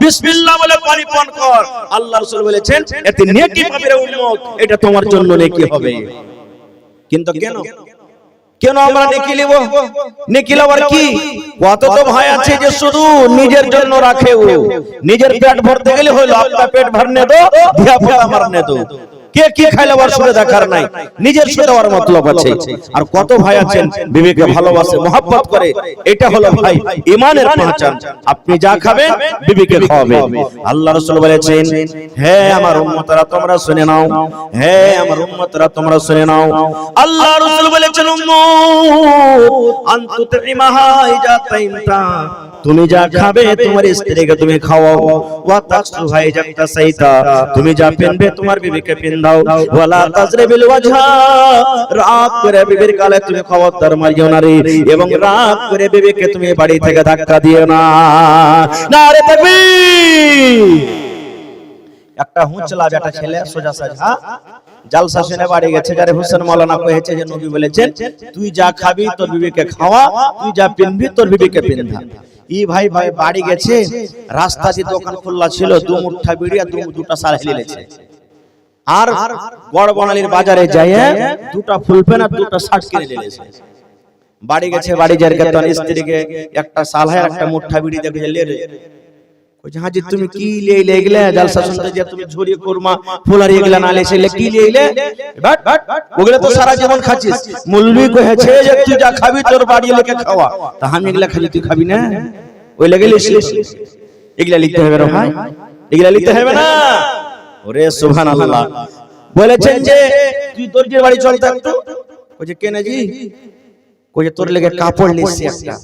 বিসমিল্লাহ বলে পানি পান কর। আল্লাহ রাসূল বলেছেন এতে নেকি পাবে রে উম্মত, এটা তোমার জন্য নেকি হবে। কিন্তু কেন কেন আমরা নেকি নিব? নেকি লওয়ার কি? কত তো ভাই আছে যে শুধু নিজের জন্য রাখে, ও নিজের পেট ভরতে গেলে হলো আপনার পেট ভরনে দো, ধিয়া পোতা মারনে দো, কে কি খাইলে আর শুধু দেখার নাই, নিজের শুধু আর মতলব আছে। আর কত ভাই আছেন বিবিকে ভালোবাসে, মহব্বত করে, এটা হলো ভাই ঈমানের পহচান। আপনি যা খাবেন বিবিকে খাওয়াবেন। আল্লাহ রাসূল বলেছেন হে আমার উম্মতরা তোমরা শুনে নাও, হে আমার উম্মতরা তোমরা শুনে নাও, আল্লাহ রাসূল বলেছেন উম্মত আনতু তাইমাহা ইজা তাইমতা, তুমি যা খাবে তোমার স্ত্রীকে তুমি খাওয়াও, ওয়া তাকসুহা ইজা তাসাইতা, তুমি যা পেনবে তোমার বিবিকে দাও, ওয়ালা তাজরিবিল ওয়াজহা, রাগ করে বিবির গালে তুমি খবরদার মারিও না রে, এবং রাগ করে বিবিকে তুমি বাড়ি থেকে ধাক্কা দিও না। নারে তাকবীর। একটা হুঁচলা বেটা ছেলে সোজা সাজা জালসা শুনে বাড়ি গেছে, যারে হোসেন মাওলানা কহেছে যে নবী বলেছেন তুই যা খাবি তোর বিবিকে খাওয়া, তুই যা পিনবি তোর বিবিকে পিনধা। ই ভাই ভাই বাড়ি গেছে, রাস্তা দিয়ে দোকান খোলা ছিল, দু মুঠা বিড়ি আর দুটা সার হেলেছে, আর বড় বনালির বাজারে যাইয়ে দুটা ফুলপেন আর দুটা শার্ট কিনে নিয়েছে। বাড়ি গেছে, বাড়ি যার কেতন স্ত্রীকে একটা সালহায় একটা মুঠা বিড়ি দেখে লে রে, কইছে হাজি তুমি কি লেইলে এগুলা জালসা শুনতে যে তুমি ঝুরি কুরমা ফুলারি এগুলা না লেছিলে কি লেইলে, বাট ওগুলা তো সারা জীবন খাচ্ছিস, মুলবি কহেছে যে তুই যা খাবি তোর বাড়ি লোকে খাওয়া, তা আমি এগুলা খাবি তুই খাবি না, ওই লাগে লিখছিস, এগুলা লিখতে হবে রে ভাই, এগুলা লিখতে হবে না। ওরে সুবহানাল্লাহ। বলেছেন যে তুই দর্জির বাড়ি চল একটু, কইছে কেন জি, কইছে তোর লেগে কাপড় নিছি একটা,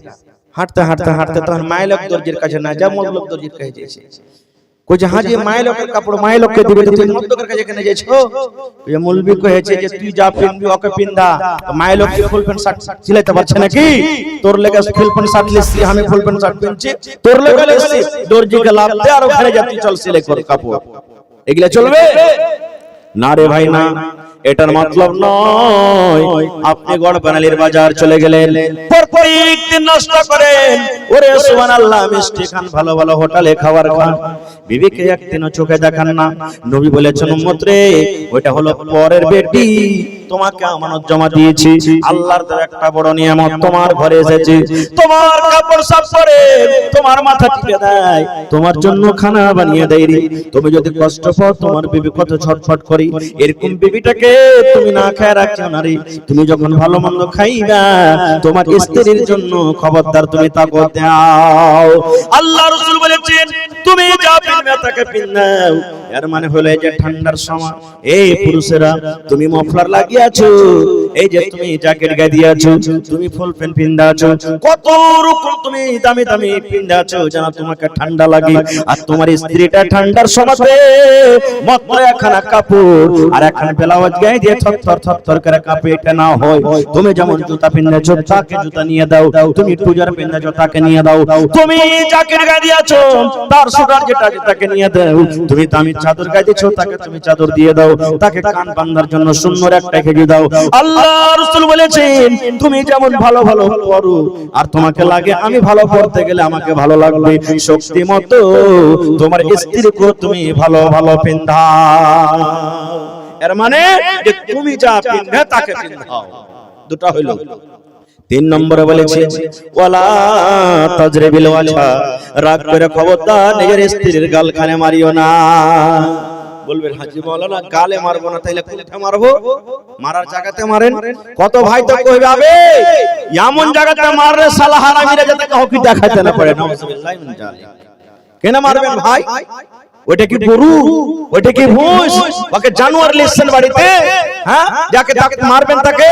হাঁটতে হাঁটতে হাঁটতে তখন মাইলক দর্জির কাছে না যা মতলব দর্জির কাছে যাইছে, কইছে হাজি মাইলকের কাপড় মাইলককে দিবে, তুই মতলবের কাছে কেন যাইছো? কইছে মুলবি কহেছে যে তুই যা পিনবি ওকে পিনদা, মাইলক কি ফুল প্যান্ট শার্ট সিলাইতে পারছে নাকি, তোর লেগে ফুল প্যান্ট শার্ট লিসি, আমি ফুল প্যান্ট শার্ট পিনছি, তোর লেগে লিসি, দর্জিকে লাভ দে আর ওখানে যা তুই চল সিলাই কর কাপড়, এগুলা চলবে না রে ভাই না। এটার মতলব নয় আপনি গড় বানালির বাজার চলে গেলেন, প্রত্যেক দিন নষ্ট করেন, ওরে সুবহানাল্লাহ মিষ্টি খান, ভালো ভালো হোটেলে খাবার খান, বিবিকে একদিনও চোখে দেখান না। নবী বলেছেন উম্মত রে ওটা হলো পরের বেটি, তোমাকে আমানত জমা দিয়েছি, আল্লাহর দেওয়া একটা বড় নিয়ামত, তোমার ঘরে এসেছে, তোমার কাপড় সাফ করে, তোমার মাথা টিপে দেয়, তোমার জন্য খানা বানিয়ে দেয় রে, তুমি যদি কষ্ট পাও তোমার বিবি কত ছটফট করি, এরকম বিবিটাকে তুমি না খায় রাখছো না রে, তুমি যখন ভালো মন্দ খাইবা তোমার স্ত্রীর জন্য খবরদার তুমি তাকত দাও। আল্লাহ রাসূল বলেছেন তুমি যা পিনবে তাকে পিনাও, এর মানে হলো এই যে ঠান্ডার সময় এই পুরুষেরা তুমি মফলার লাগিয়েছো, এই যে তুমি জ্যাকেট গায়ে দিয়েছো, তুমি ফুল প্যান্ট পিন্দাছো, কত রকম তুমি দামি দামি পিন্দাছো যেন তোমাকে ঠান্ডা লাগে, আর তোমার স্ত্রীটা ঠান্ডার সময় মাত্র একখানা কাপড় আর একখানা ব্লাউজ গায়ে দিয়ে থরথর থরথর করে কাঁপে, এটা না হয় তুমি যেমন জুতা পিন্দাছো তাকে জুতা নিয়ে দাও, তুমি টুজার পিন্দাছো তাকে নিয়ে দাও, তুমি জ্যাকেট গায়ে দিয়েছো তার সুগার যেটা তাকে নিয়ে দাও, তুমি দামি চাদর গায়ে দিয়েছো তাকে তুমি চাদর দিয়ে দাও, তাকে কান বাঁধার জন্য সুন্দর একটা খেজু দাও। আল্লাহ রাসূল বলেছেন তুমি যেমন ভালো ভালো পড়ো আর তোমাকে লাগে আমি ভালো পড়তে গেলে আমাকে ভালো লাগবে, শক্তি মতো তোমার স্ত্রীকে তুমি ভালো ভালো পিন্দাও, এর মানে যে তুমি যা পিনবে তাকে পিন্দাও। দুটো হইল। তিন নম্বরে বলেছে ওয়ালা তাজরিবিল ওয়াজহা, রাগ করে খবরদার নিজের স্ত্রীর গালখানে মারিও না। বলবেন হাজী মাওলানা গালে মারবো না তাইলে কোথায় মারবো? মারার জায়গাতে মারেন। কত ভাই তো কইবে আবে এমন জায়গাতে মাররে শালা হারামিরা যাতে কাউকে দেখাতে না পারে, নাউজুবিল্লাহ মিন জালিক। কেন মারবেন ভাই? ওইটা কি গরু, ওইটা কি ভুষ? ওকে জানোয়ার লিখছেন বাড়িতে, হ্যাঁ? যাকে তাকে মারবেন তাকে।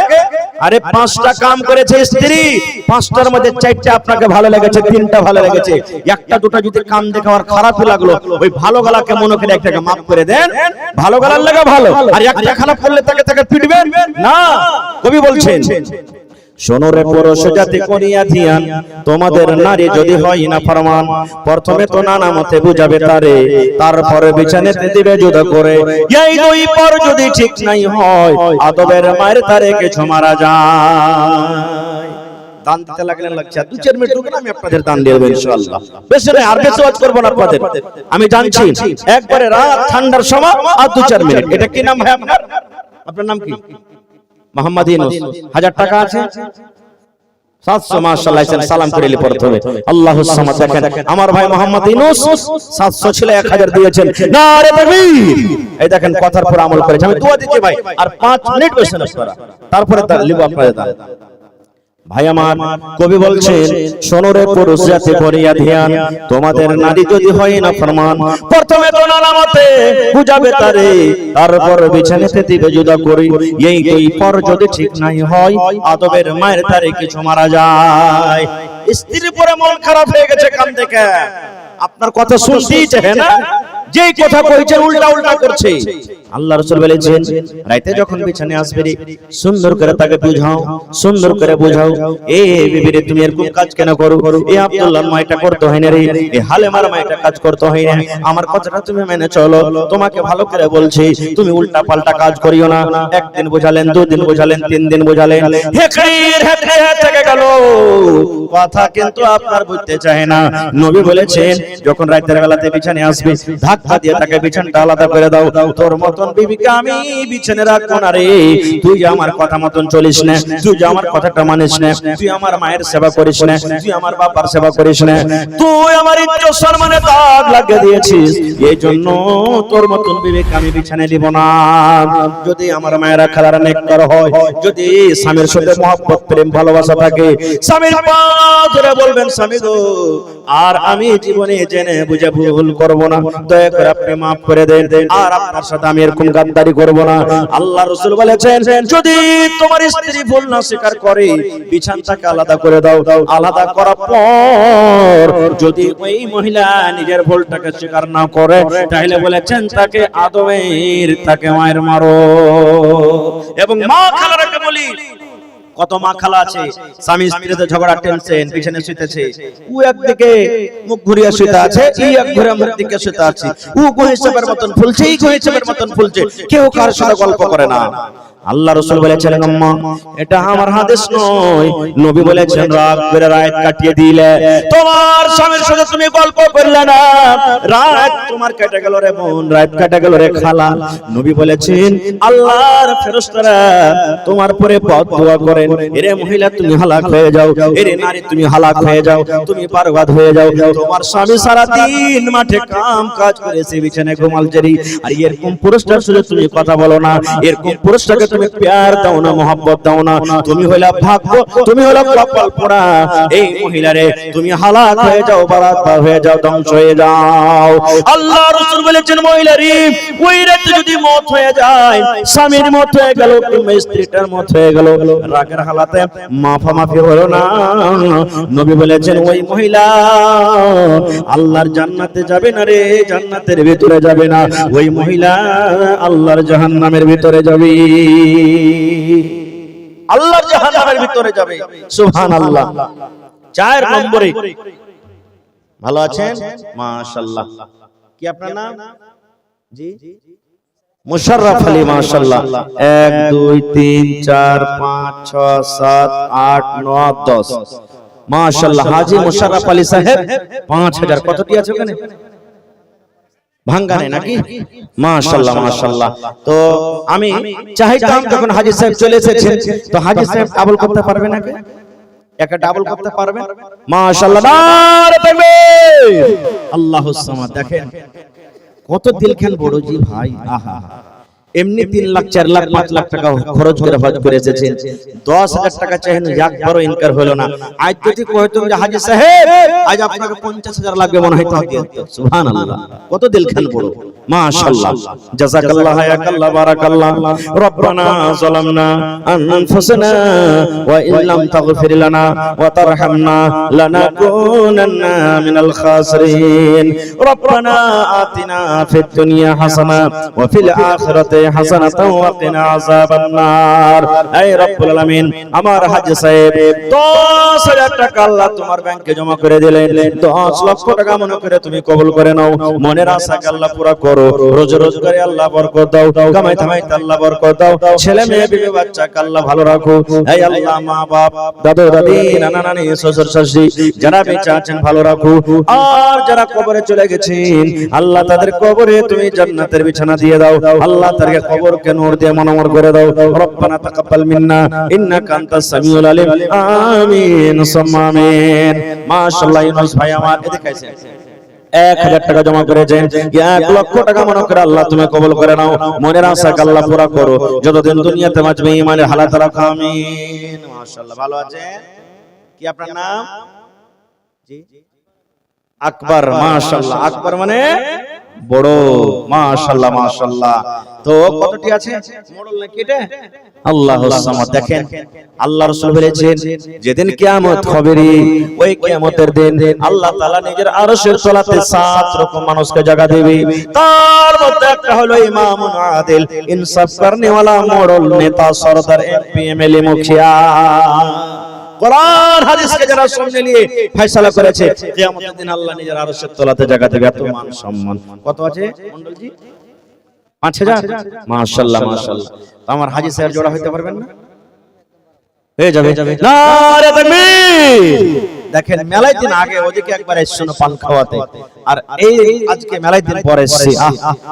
আরে 5টা কাম করেছে স্ত্রী, 5টার মধ্যে 4টা আপনাকে ভালো লেগেছে, 3টা ভালো লেগেছে, একটা দুটো যদি কাম দেখে আর খারাপ লাগলো, ওই ভালো গলাকে মনে করে একটাকে মাফ করে দেন, ভালো গলার লাগা ভালো। আর একটা খারাপ করলে তাকে পিটবেন না। কবি বলছেন, শোনো রে পুরুষ জাতি করিয়া ধ্যান, তোমাদের নারী যদি হয় না ফরমান, প্রথমে তো নানা মতে বুঝাবে তারে, তারপরে বিছানাতে দিবে জুদা করে। এই দুই পর যদি ঠিক নাই হয়, আদবের মায়ের তারে কিছু মারা যায়। দান দিতে লাগলেন লাগছে 2-4 মিনিট রুকুন, আমি আপনাদের দান দিয়ে দেব ইনশাআল্লাহ। বেশি নয়, আর বেশি ওয়াজ করব না আপনাদের, আমি জানছি একবারে রাত ঠান্ডার সময় আর 2-4 মিনিট। এটা কি নাম ভাই আপনার? আপনার নাম কি? মোহাম্মদ ইউনূস। 1000 টাকা আছে 700 মাশাআল্লাহ। সালাম করিলি প্রথমে আল্লাহুস সামাদ। দেখেন আমার ভাই মোহাম্মদ ইউনূস 700 ছিল 1000 দিয়েছেন, নারে তাকবীর। এই দেখেন কথার পর আমল করেছে। আমি দোয়া দিচ্ছি ভাই, আর 5 মিনিট বসেন আপনারা, তারপরে তার লিব আপনাদের দান। ভাই আমার, কবি বলছেন, শোনো রে পুরুষ জাতি করিয়া ধ্যান, তোমাদের নারী যদি হয় না ফরমান, প্রথমে তো নানা মতে বুঝাবে তারে, তারপর বিছানাতে দিবে জুদা করি। এই দুই পর যদি ঠিক নাই হয়, আদবের মায়ের তারে কিছু মারা যায়। স্ত্রীর পরে মন খারাপ হয়ে গেছে কান দেখে, আপনার কথা শুনতেই চায় না, যেই কথা কইছেন উল্টা উল্টা করছে। আল্লাহ রাসূল বলেছেন, রাতে যখন বিছানায় আসবে রে, সুন্দর করে তাকে বুঝাও, সুন্দর করে বুঝাও, এ বিবি রে তুমি এরকম কাজ কেন করো? এ আব্দুল্লাহর মা এটা করতে হয় না রে, এ হালেমার মা এটা কাজ করতে হয় না, আমার কথাটা তুমি মেনে চলো, তোমাকে ভালো করে বলছি, তুমি উল্টা পাল্টা কাজ করিও না। একদিন বুঝালেন, 2 দিন বুঝালেন, 3 দিন বুঝালেন, হেকড়ির হেকড়ে থেকে গেল, কথা কিন্তু আপনার বুঝতে চায় না। নবী বলেছেন, যখন রাতের বেলাতে বিছানায় আসবে, ধাক্কা দিয়ে তাকে বিছানাটা আলাদা করে দাও। তোর মতন বিবিকে আমি বিছানায় রাখবো না রে, তুই আমার কথা মতন চলিস না, তুই আমার কথাটা মানিস না, তুই আমার মায়ের সেবা করিস না, তুই আমার বাবার সেবা করিস না, তুই আমার ইজ্জত সম্মানে দাগ লাগিয়ে দিয়েছিস, এই জন্য তোর মতন বিবিকে আমি বিছানায় দিব না। যদি আমার মায়েরা খালার নেককার হয়, যদি স্বামীর সাথে মহব্বত প্রেম ভালোবাসা থাকে, স্বামীর পা ধরে বলবেন, স্বামী গো, আর আমি জীবনে জেনে বুঝে ভুল করব না, দয়া করে আপনি মাফ করে দেন, আর আপনার সাথে আমি এরকম গাদ্দারি করব না। আল্লাহ রাসূল বলেছেন, যদি তোমার স্ত্রী ভুল না স্বীকার করে, বিছানাটাকে আলাদা করে দাও। আলাদা করার পর যদি ওই মহিলা নিজের ভুলটাকে স্বীকার না করে, তাহলে বলেছেন তাকে আদমের, তাকে মায়ের মারো। এবং মা খালারাকে বলি, কত মা খালা আছে, স্বামী স্ত্রীতে ঝগড়া, টেনশন, পিছনে শুইতেছে, ও একদিকে মুখ ঘুরিয়ে শুইতে আছে, এই এক ঘুরে মুখ দিকে শুইতে আছে, ও গোহিসাবের মতন ফুলছে, এই গোহিসাবের মতন ফুলছে, কেউ কার সাথে গল্প করে না। আল্লাহ রাসূল বলেছেন, আম্মা এটা আমার হাদিস নয়, নবী বলেছেন, রাত করে রাত কাটিয়ে দিলে, তোমার স্বামীর সাথে তুমি গল্প করলে না, রাত তোমার কেটে গেল রে বোন, রাত কেটে গেল রে খালা। নবী বলেছেন, আল্লাহর ফেরেশতারা তোমার পরে বদদুয়া করেন, এরে মহিলা তুমি হালাক হয়ে যাও, এরে নারী তুমি হালাক হয়ে যাও, তুমি বরবাদ হয়ে যাও, তোমার স্বামী সারা দিন মাঠে কাম কাজ করেছে, বিছানায় ঘুমাল জেরি, আর এরকম পুরুষটার সাথে তুমি কথা বলো না, এরকম পুরুষটাকে তুমি প্যার দাও না, মহব্বত দাও না, তুমি হইলা ভাগ্য, তুমি হইলা কপাল পোড়া। এই মহিলারে তুমি হালাক হয়ে যাও, বরবাদ হয়ে যাও, ধ্বংস হয়ে যাও। আল্লাহ রাসূল বলেছেন, মহিলারি ওই রাতে যদি মত হয়ে যায়, স্বামীর মত হয়ে গেল, কিংবা স্ত্রীটার মত হয়ে গেল, রাগের হালাতে মাফামাফি হলো না, নবী বলেছেন ওই মহিলা আল্লাহর জান্নাতে যাবে না রে, জান্নাতের ভিতরে যাবে না, ওই মহিলা আল্লাহর জাহান্নামের ভিতরে যাবে, আল্লাহর জাহান্নামের ভিতরে যাবে। সুবহানাল্লাহ। 4 নম্বরে, ভালো আছেন? মাশাআল্লাহ। কি আপনার নাম? জি, মুশাররফ আলী। মাশাআল্লাহ। 1 2 3 4 5 6 7 8 9 10। মাশাআল্লাহ। হাজী মুশাররফ আলী সাহেব 5000। কতটি আছে ওখানে? ভাঙ্গানে নাকি? মাশাআল্লাহ মাশাআল্লাহ। তো আমি চাইতাম যখন হাজী সাহেব চলে এসেছেন, তো হাজী সাহেব ডাবল করতে পারবে নাকি? একটা ডাবল করতে পারবেন? মাশাআল্লাহ। নারে তাকবীর। আল্লাহুস সামাদ। দেখেন কত দিল খেল বড় জি ভাই, আহা এমনি 3 লাখ 4 লাখ 5 লাখ টাকা খরচ করে হজ করে এসেছেন, 10,000 টাকা চাইেন, একবারও ইনকার হলো না। আজ যদি কইতো যে হাজী সাহেব আজ আপনাকে 50,000 লাগবে, মনে হয় তো সুবহানাল্লাহ, কত দিলখান বড়, মাশাআল্লাহ, জাযাকাল্লাহ, হায়াকাল্লাহ, বারাকাল্লাহ। রব্বানা যালামনা আনফুসানা ওয়া ইল্লাম তাগফির লানা ওয়া তারহামনা লানাকুনান্না মিনাল খাসিরিন। রব্বানা আতিনা ফিদ দুনিয়া হাসানা ওয়া ফিল আখিরাতি হাসানাতাও ওয়া কিনা আযাবান নার। হে রব্বুল আলামিন, আমার হাজী সাহেব 10,000 টাকা আল্লাহ তোমার ব্যাংকে জমা করে দিলেন, 10 লক্ষ টাকা মনে করে তুমি কবুল করে নাও। মনের আশাকে আল্লাহ পুরা করো, রোজে রোজগারে আল্লাহ বরকত দাও, কামাই ধামাইতে আল্লাহ বরকত দাও, ছেলে মেয়ে বিবি বাচ্চাকে আল্লাহ ভালো রাখো। হে আল্লাহ, মা বাপ, দাদু দাদি, নানা নানি, শ্বশুর শাশুড়ি যারা বেঁচে আছেন ভালো রাখো, আর যারা কবরে চলে গেছেন আল্লাহ তাদের কবরে তুমি জান্নাতের বিছানা দিয়ে দাও। আল্লাহ তাদেরকে কবরকে নূর দিয়ে মনোমর করে দাও। রব্বানা তাকাব্বাল মিন্না ইন্নাকা আনতাস সামিউল আলিম। আমিন সুম্মা আমিন। মাশাআল্লাহ, ইউনুস ভাই আমার এদিকে আইছেন, 1000 টাকা জমা করেছেন, 1 লক্ষ টাকা মনে করে আল্লাহ তুমি কবুল করে নাও। মনের আশাকে আল্লাহ পুরা করো, যতদিন দুনিয়াতে বাঁচবে ঈমানের হালাত রাখো। আমিন। মাশাআল্লাহ, ভালো আছেন? কি আপনার নাম? জি, আকবর। মাশাআল্লাহ, আকবর মানে বড়, মাশাআল্লাহ মাশাআল্লাহ। তো কতটি আছে? মোড়ল নাকি এটা? আল্লাহুস সামাদ। দেখেন আল্লাহ রাসূল বলেছেন যেদিন কিয়ামত হবে, ওই কিয়ামতের দিন আল্লাহ তাআলা নিজের আরশের তলাতে 7 রকম মানুষকে জায়গা দেবে। তার মধ্যে একটা হলো ইমামুন আদিল, ইনসাফ করনে वाला মোড়ল, নেতা, সরদার, এমপি, এমএলএ, মুখিয়া। কোরআন হাদিসকে যারা সামনে নিয়ে ফয়সালা করেছে, কিয়ামতের দিন আল্লাহ নিজের আরশের তলাতে জায়গা দেবে। এত মান সম্মান। কত আছে মণ্ডলজি? 5,000। মাশাআল্লাহ মাশাআল্লাহ। আমার হাজী সাহেব জোড়া হইতে পারবেন না? হয়ে যাবে। নারে তাকবীর। দেখেন মেলায় দিন আগে ওদিকে একবার এসেছিল পান খাওয়াতে, আর এই আজকে মেলায় দিন পরে এসেছি।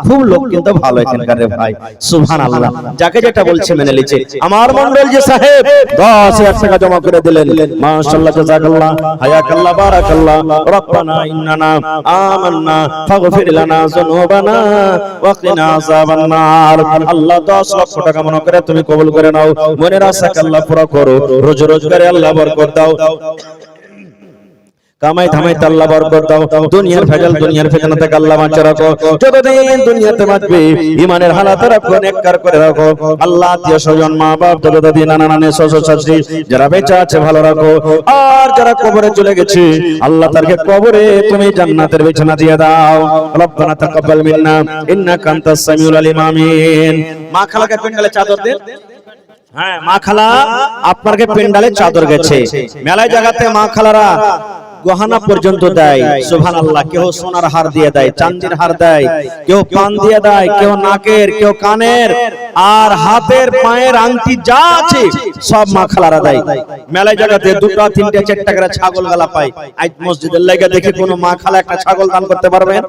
খুব লোক কিন্তু ভালো এখানকার রে ভাই, সুবহানাল্লাহ। যাকে যেটা বলছে মেনে নিচ্ছে। আমার মন্ডল জি সাহেব 10,000 টাকা জমা করে দিলেন, মাশাআল্লাহ, জাযাকাল্লাহ, হায়াকাল্লাহ, বারাকাল্লাহ। রব্বানা ইন্নানা আমান্না ফাগফির লানা যুনুবানা ওয়া কিনা আযাবান নার। আল্লাহ 10 লক্ষ টাকা মনে করে তুমি কবুল করে নাও। মনের আশাকে আল্লাহ পুরা করো, রোজ রোজগারে আল্লাহ বরকত দাও, কামাই ধামাইতে আল্লাহ বরকত দাও, দুনিয়ার ভেজাল দুনিয়ার ফিতনা থেকে আল্লাহ বাঁচিয়ে রাখো। যতদিন দুনিয়াতে বাঁচবে ঈমানের হালাত রাখো, নেককার করে রাখো। আল্লাহ আত্মীয় স্বজন, মা বাপ, দাদা দাদি, নানা নানি, শ্বশুর শাশুড়ি যারা বেঁচে আছে ভালো রাখো, আর যারা কবরে চলে গেছে আল্লাহ তাদেরকে কবরে তুমি জান্নাতের বিছানা দিয়ে দাও। রব্বানা তাকাব্বাল মিন্না ইন্নাকা আনতাস সামিউল আলিম। আমিন। মা খালাকে পেন্ডালে চাদর দেন। হ্যাঁ, মা খালা আপনাকে পেন্ডালে চাদর গেছে। মেলায় জায়গাতে মা খালারা গহনা পর্যন্ত দেয়, সুবহানাল্লাহ। কেউ সোনার হার দিয়ে দেয়, চাঁদির হার দেয়, কেউ পান দিয়ে দেয়, কেউ নাকের, কেউ কানের, আর হাতের পায়ের আংটি যা আছে সব মা খালারা দেয়। মেলায় জায়গাতে 2টা 3টা 4টা করে ছাগল গালা পায়। আজ মসজিদের লাগা দেখে কোন মা খালা একটা ছাগল দান করতে পারবেন?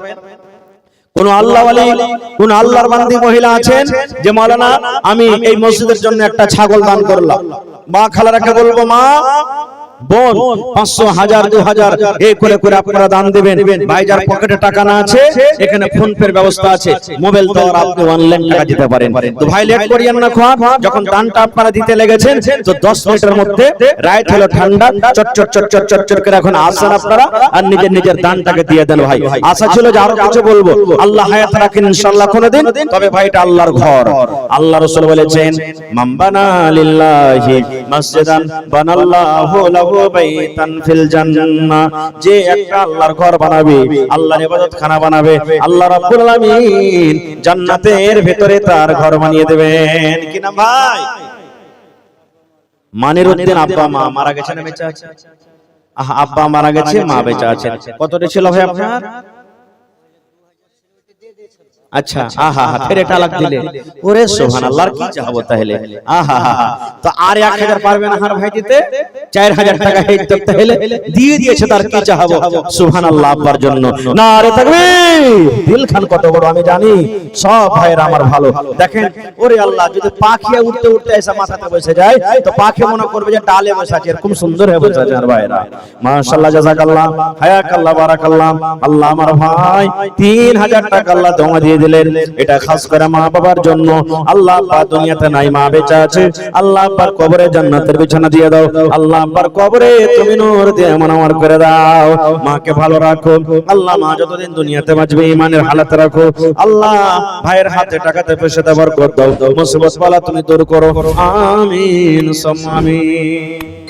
কোন আল্লাহ ওয়ালি, কোন আল্লাহর বান্দি মহিলা আছেন যে মাওলানা আমি এই মসজিদের জন্য একটা ছাগল দান করলাম? মা খালারাকে বলবো, মা বোন 500, 1000, 2000 এই করে করে আপনারা দান দিবেন। ভাইজার পকেটে টাকা না আছে, এখানে ফোন পের ব্যবস্থা আছে, মোবাইল দ্বারা আপনি অনলাইন টাকা দিতে পারেন। তো ভাই লেট করিয়েন না, খান যখন দানটা আপনারা দিতে লেগেছেন তো 10 মিনিটের মধ্যে রাইট হলো ঠান্ডা, চটচট চটচট চটচট করে এখন আসেন আপনারা আর নিজের নিজের দানটাকে দিয়ে দেন। ভাই আশা ছিল যে আরো কিছু বলবো, আল্লাহ হায়াত রাখেন ইনশাআল্লাহ কোনদিন, তবে ভাই এটা আল্লাহর ঘর। আল্লাহ রাসূল বলেছেন মান বানা লিল্লাহি মসজিদান বানাল্লাহু লাহু বাইতান ফিল জান্নাহ। যে একটা আল্লাহর ঘর বানাবে, আল্লাহর ইবাদতখানা বানাবে, আল্লাহ রাব্বুল আলামিন জান্নাতের ভিতরে তার ঘর বানিয়ে দেবেন। কি নাম ভাই? মানিরউদ্দিন। আব্বা মা মারা গেছে না বেঁচে আছে? আব্বা মারা গেছে, মা বেঁচে আছে। কতটি ছিল ভাই আপনার? আচ্ছা, আহা হা, ফের এটা লাগ দিলে, ওরে সুবহানাল্লাহ, কি চাহবো তাহলে? আহা হা, তো আর 1000 পারবে না হার ভাই দিতে? 4000 টাকা হেড করতে হলে দিয়ে দিয়েছে, তার কি চাহবো? সুবহানাল্লাহ, আব্বার জন্য নারে তাকবীর। দিল খান কত বড় আমি জানি, সব ভাইরা আমার ভালো। দেখেন ওরে আল্লাহ, যদি পাখিয়া উঠতে উঠতে এসে মাথাতে বসে যায় তো পাখি মনে করবে যে ডালে বসে আছে, এরকম সুন্দর হয়ে বসে আছে। আর ভাইরা মাশাআল্লাহ, জাযাকাল্লাহ, হায়াকাল্লাহ, বারাকাল্লাহ। আল্লাহ আমার ভাই 3000 টাকা আল্লাহ জমা দিয়ে দিলেন। এটা খাস করে মা বাবার জন্য। আল্লাহ পাক দুনিয়াতে নাই, মা বেঁচে আছে, আল্লাহ পাক কবরে জান্নাতের বিছানা দিয়ে দাও। আল্লাহ পাক কবরে তুমি নূর দিয়ে মনোয়ার করে দাও। মাকে ভালো রাখো আল্লাহ। মা যতদিন দুনিয়াতে বাঁচবে ঈমানের হালাতে রাখো আল্লাহ। ভাইয়ের হাতে টাকাতে পয়সাতে বরকত দাও, মুসিবত বালা তুমি দূর করো। আমিন সুম্মা আমিন।